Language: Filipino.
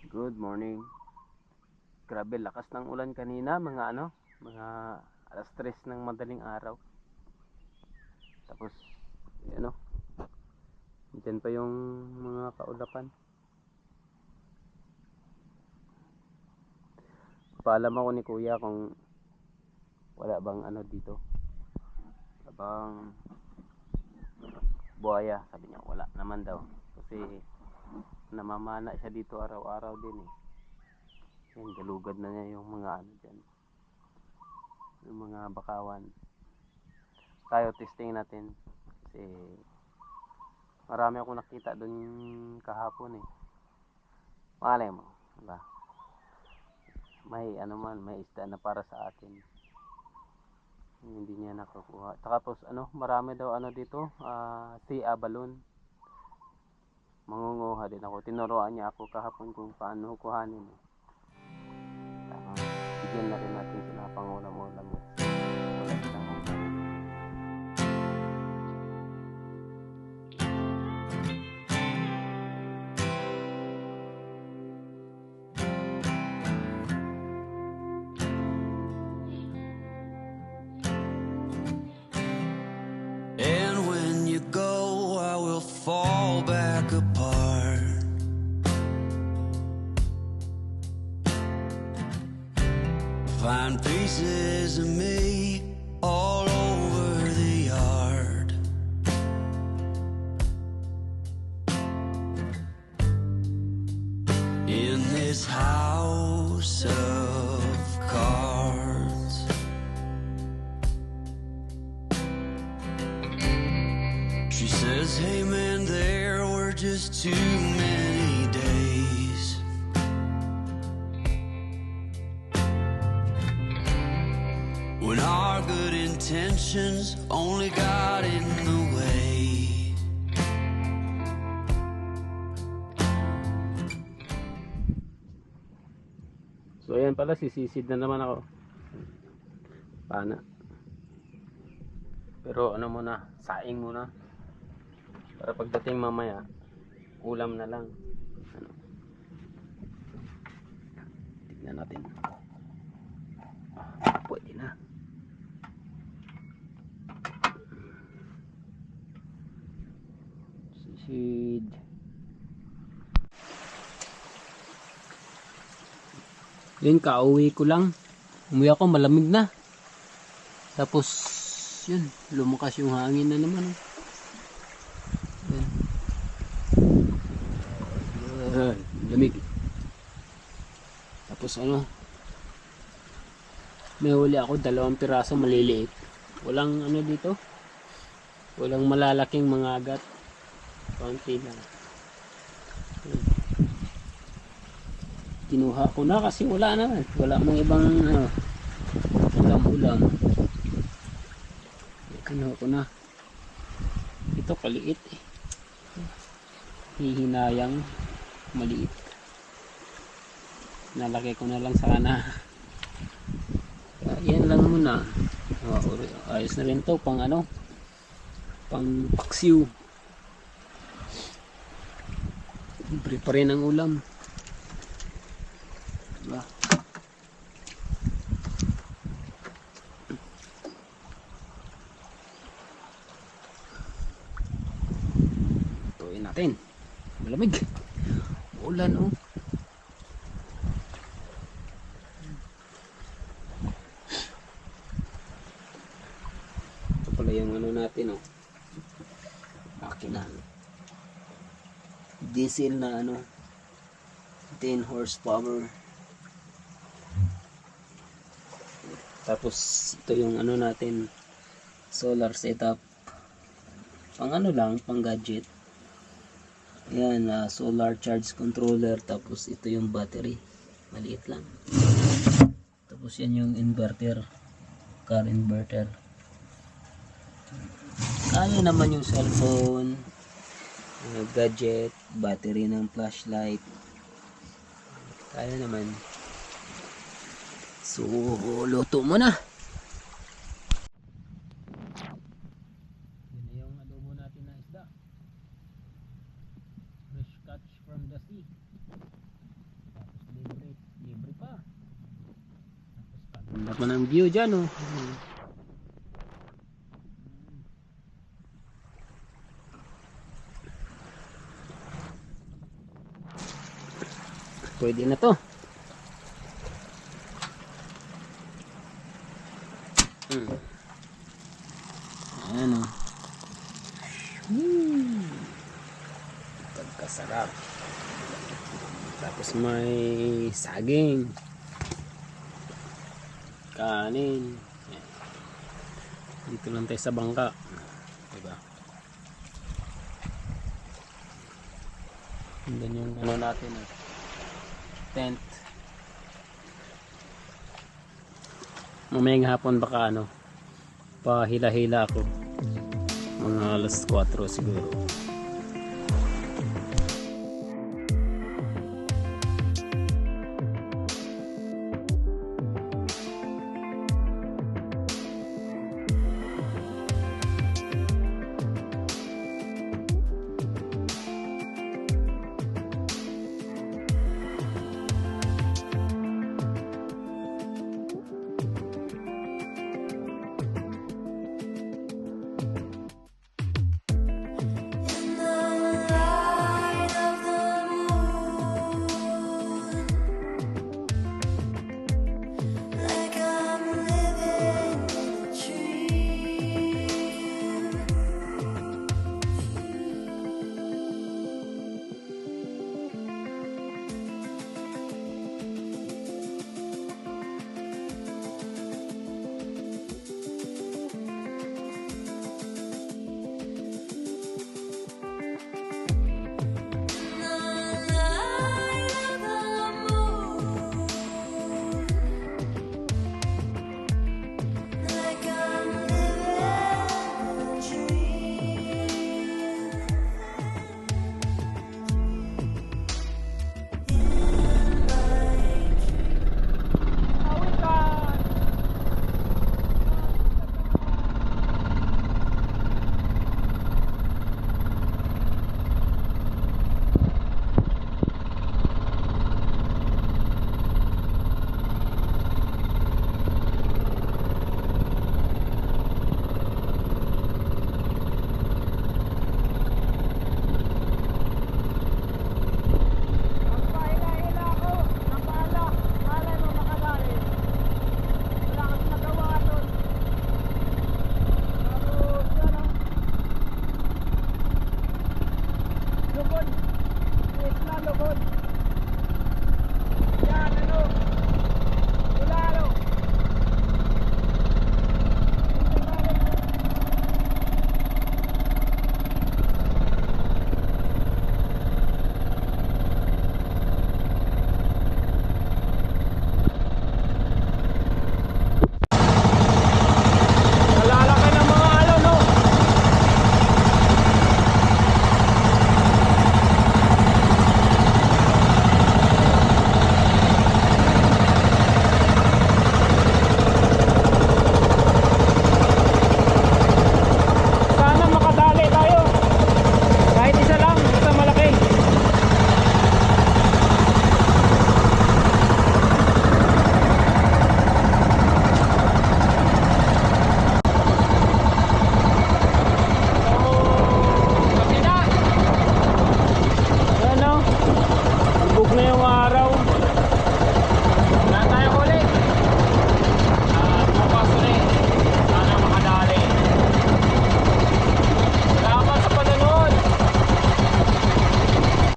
Good morning. Grabe lakas ng ulan kanina, mga alas 3 ng madaling araw. Tapos ano, diyan pa yung mga kaulapan. Paalam ako ni Kuya kung wala bang dito. Wala bang buhaya, sabi niya wala naman daw. Kasi namamana siya dito araw-araw din eh. Yan, galugad na niya yung mga dyan. Yung mga bakawan. Tayo testing natin. Kasi marami akong nakita doon kahapon eh. Malay mo, diba? May isda na para sa atin. Hindi niya nakukuha. Tapos marami daw dito, sea abalone. Mangunguha din ako. Tinuruan niya ako kahapon kung paano kuhanin. Bigyan na rin natin sila pangulam-ulam. Wala silang ulam. And when you go, I will fall back apart. Find pieces of me all over the yard. In this house of cards. She says, hey man, there were just too many days. When our good intentions only got in the way. So ayan pala, sisisid na naman ako. Pana. Pero muna, saing muna. Para pagdating mamaya, ulam na lang. Tignan natin. Pwede na. Sisid. Yun, kauwi ko lang. Umuwi ako, malamig na. Tapos, yun, lumakas yung hangin na naman. Yun. Lamig. Tapos may huli ako, 2 piraso maliliit. Walang dito. Walang malalaking mga agat. Konti lang. Kinuha ko na kasi wala naman. Wala mong ibang ulam-ulam. Kinuha ko na. Ito kaliit eh. Hihinayang maliit. Nalaki ko na lang sana. Yan lang muna. Ayos na rin to pang pang paksiw. Libre pa rin ang ulam. Diba? Tuloy natin. Malamig. Ulan Ito pala yung natin makina. Diesel na 10 horsepower. Tapos ito yung natin, solar setup. Pang lang, pang gadget. Ayan, solar charge controller. Tapos ito yung battery. Maliit lang. Tapos yan yung inverter. Car inverter. Kaya naman yung cellphone, gadget, battery ng flashlight. Kaya naman. So, luto mo na. Yan na yung adobo natin na isda. Fresh catch from the sea. Ganda pa ng view dyan, oh. Pwede na to. Ayan, oh. Pagkasarap. Tapos may saging, kanin. Ayan. Dito lang tayo sa bangka, diba? Yan yung ano natin, tent. Mamayang hapon baka ano, pahila-hila ako, mga alas 4 siguro.